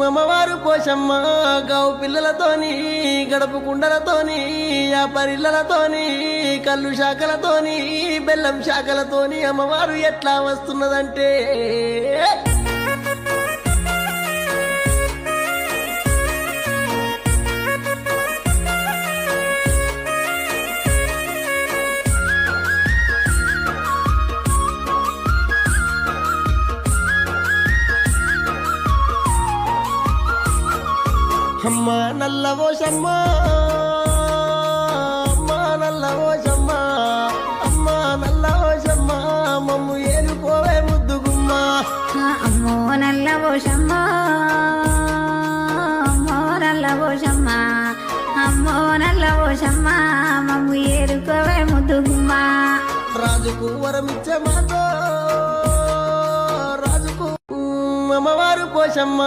అమ్మవారు పోషమ్మ గావు పిల్లలతోని గడపు కుండలతోని ఆ పరిల్లలతోని కళ్ళు శాఖలతోని బెల్లం శాఖలతోని అమ్మవారు ఎట్లా వస్తున్నదంటే అమ్మ నల్లవోషమ్మ అమ్మ నల్లవోషమ్మ అమ్మ నల్లవోషమ్మ మమ్ము ఏలుకోవే ముద్దుగుమ్మ అమ్మో నల్లవోషమ్మ అమ్మో నల్లవోషమ్మ అమ్మో నల్లవోషమ్మ మమ్ము ఏలుకోవే ముద్దుగుమ్మ రాజుకు వరమిచ్చే మాతో రాజుకు అమ్మవారు పోషమ్మ